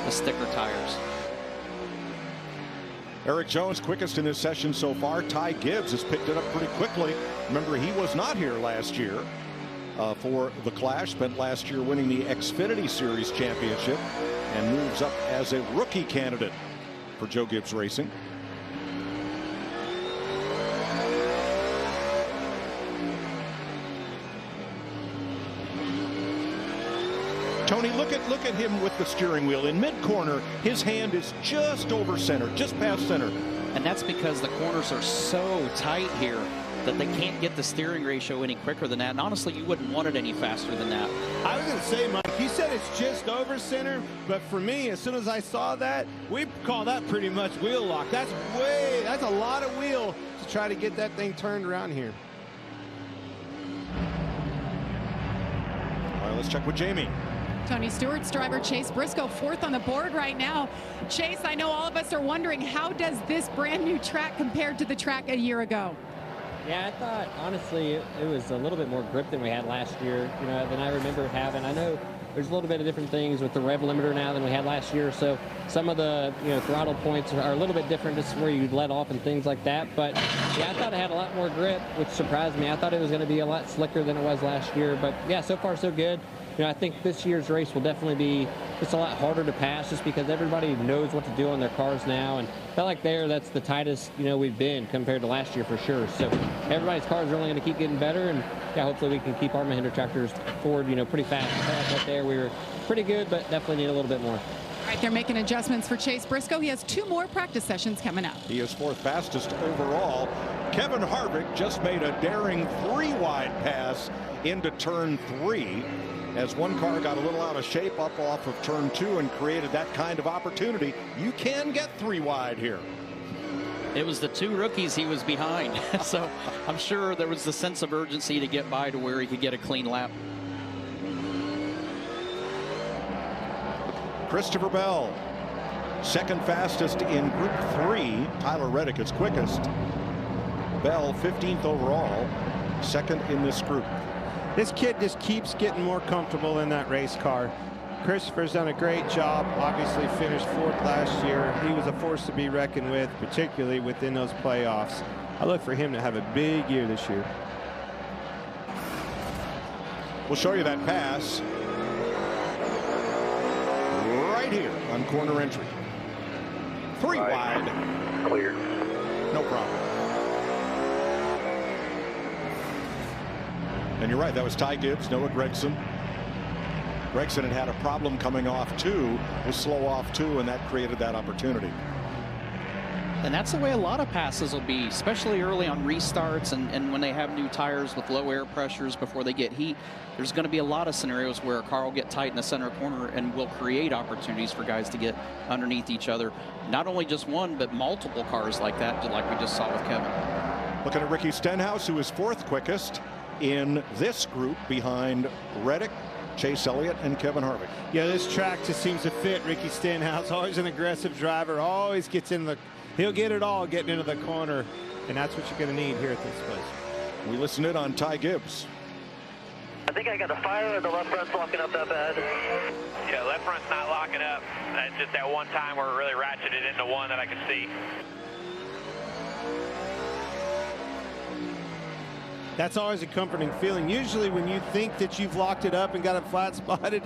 the sticker tires. Eric Jones quickest in this session so far. Ty Gibbs has picked it up pretty quickly. Remember, he was not here last year for the Clash. Spent last year winning the Xfinity Series championship and moves up as a rookie candidate for Joe Gibbs Racing. Tony, look at him with the steering wheel. In mid-corner, his hand is just over center, just past center. And that's because the corners are so tight here that they can't get the steering ratio any quicker than that. And honestly, you wouldn't want it any faster than that. I was going to say, Mike, you said it's just over center, but for me, as soon as I saw that, we call that pretty much wheel lock. That's a lot of wheel to try to get that thing turned around here. All right, let's check with Jamie. Tony Stewart's driver Chase Briscoe fourth on the board right now. Chase, I know all of us are wondering, how does this brand new track compare to the track a year ago? Yeah, I thought, honestly, it was a little bit more grip than we had last year, than I remember having. I know there's a little bit of different things with the rev limiter now than we had last year, so some of the, throttle points are a little bit different, just where you let off and things like that. But, yeah, I thought it had a lot more grip, which surprised me. I thought it was going to be a lot slicker than it was last year. But, yeah, so far so good. I think this year's race will definitely be just a lot harder to pass, just because everybody knows what to do on their cars now. And I felt like that's the tightest, we've been compared to last year for sure. So everybody's cars are only going to keep getting better. And, yeah, hopefully we can keep our Mahindra tractors forward, pretty fast. I felt like right there we were pretty good, but definitely need a little bit more. All right, they're making adjustments for Chase Briscoe. He has 2 more practice sessions coming up. He is 4th fastest overall. Kevin Harvick just made a daring 3-wide pass into turn 3. As one car got a little out of shape up off of turn 2 and created that kind of opportunity. You can get 3 wide here. It was the 2 rookies he was behind. So I'm sure there was the sense of urgency to get by to where he could get a clean lap. Christopher Bell, 2nd fastest in Group 3. Tyler Reddick is quickest. Bell 15th overall, 2nd in this group. This kid just keeps getting more comfortable in that race car. Christopher's done a great job. Obviously finished 4th last year. He was a force to be reckoned with, particularly within those playoffs. I look for him to have a big year this year. We'll show you that pass right here on corner entry. 3 wide. Clear. No problem. And you're right, that was Ty Gibbs, Noah Gragson. Gragson had a problem coming off 2, was slow off 2, and that created that opportunity. And that's the way a lot of passes will be, especially early on restarts and when they have new tires with low air pressures before they get heat. There's going to be a lot of scenarios where a car will get tight in the center corner and will create opportunities for guys to get underneath each other. Not only just one, but multiple cars like that, like we just saw with Kevin. Looking at Ricky Stenhouse, who is 4th quickest in this group behind Reddick, Chase Elliott, and Kevin Harvick. Yeah, this track just seems to fit Ricky Stenhouse. Always an aggressive driver, always gets in the, he'll get it all getting into the corner, and that's what you're going to need here at this place. We listen in on Ty Gibbs. I think I got a fire and the left front's locking up that bad. Yeah, left front's not locking up. That's just that one time where it really ratcheted into one that I could see. That's always a comforting feeling. Usually when you think that you've locked it up and got it flat spotted,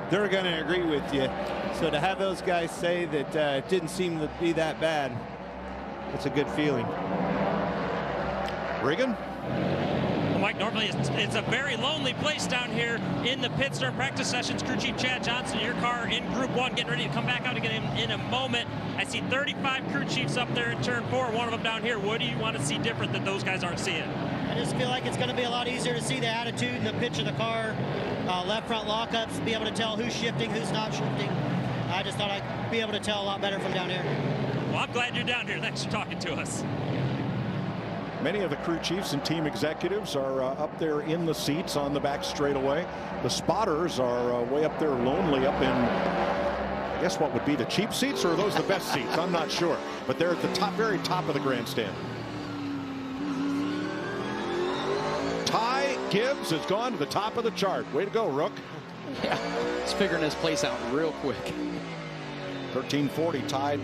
they're going to agree with you. So to have those guys say that it didn't seem to be that bad, it's a good feeling. Regan? Well, Mike, normally it's a very lonely place down here in the pits during practice sessions. Crew Chief Chad Johnson, your car in Group 1, getting ready to come back out again in a moment. I see 35 crew chiefs up there in turn 4, one of them down here. What do you want to see different that those guys aren't seeing? I just feel like it's going to be a lot easier to see the attitude and the pitch of the car, left front lockups, be able to tell who's shifting, who's not shifting. I just thought I'd be able to tell a lot better from down here. Well, I'm glad you're down here. Thanks for talking to us. Many of the crew chiefs and team executives are up there in the seats on the back straightaway. The spotters are way up there lonely up in, I guess what would be the cheap seats, or are those the best seats? I'm not sure. But they're at the top, very top of the grandstand. Ty Gibbs has gone to the top of the chart. Way to go, Rook. Yeah, he's figuring his place out real quick. 13:40 tied.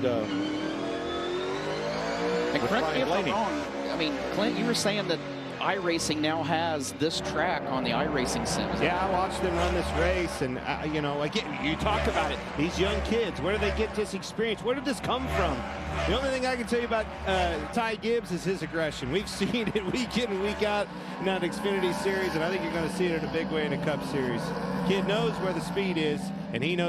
And correct me if I'm wrong. I mean, Clint, you were saying that iRacing now has this track on the iRacing sim. Yeah, I watched them run this race, and you know, again, you talk about it. These young kids, where do they get this experience? Where did this come from? The only thing I can tell you about Ty Gibbs is his aggression. We've seen it week in and week out in that Xfinity Series, and I think you're going to see it in a big way in a Cup Series. Kid knows where the speed is, and he knows.